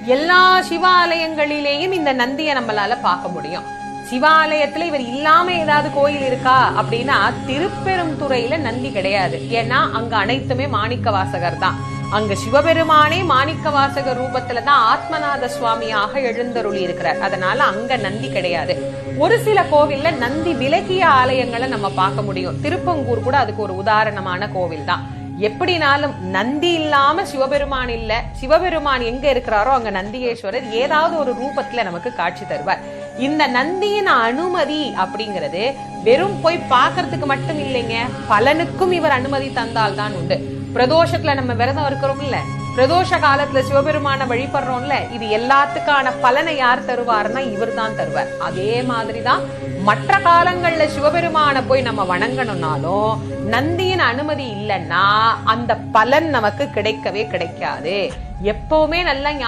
எல்லா சிவாலயங்களிலேயும் இந்த நந்தியை நம்மளால பார்க்க முடியும். சிவாலயத்துல இவர் இல்லாம ஏதாவது கோயில் இருக்கா அப்படின்னா திருப்பெருந்துறையில நந்தி கிடையாது. ஏன்னா அங்க அனைத்துமே மாணிக்க வாசகர் தான். அங்க சிவபெருமானே மாணிக்க வாசகர் ரூபத்துலதான் ஆத்மநாத சுவாமியாக எழுந்தருளி இருக்கிறார். அதனால அங்க நந்தி கிடையாது. ஒரு சில கோவில்ல நந்தி விலகிய ஆலயங்களை நம்ம பார்க்க முடியும். திருப்பங்கூர் கூட அதுக்கு ஒரு உதாரணமான கோவில் தான். எப்படினாலும் நந்தி இல்லாம சிவபெருமான் இல்ல, சிவபெருமான் எங்க இருக்கிறாரோ அங்க நந்தியேஸ்வரர் ஏதாவது ஒரு ரூபத்துல நமக்கு காட்சி தருவார். இந்த நந்தியின் அனுமதி அப்படிங்கிறது வெறும் போய் பாக்குறதுக்கு மட்டும் இல்லைங்க, பலனுக்கும் இவர் அனுமதி தந்தால் தான் உண்டு. பிரதோஷத்துல நம்ம விரதம் இருக்கிறோம்ல, பிரதோஷ காலத்துல சிவபெருமான வழிபடுறோம்ல, இது எல்லாத்துக்கான பலனை யார் தருவார்னா இவர் தான் தருவார். அதே மாதிரிதான் மற்ற காலங்கள்ல சிவபெருமான போய் நம்ம வணங்கணும்னாலும் நந்தியின் அனுமதி இல்லைன்னா அந்த பலன் நமக்கு கிடைக்கவே கிடைக்காது. எப்பவுமே நல்லா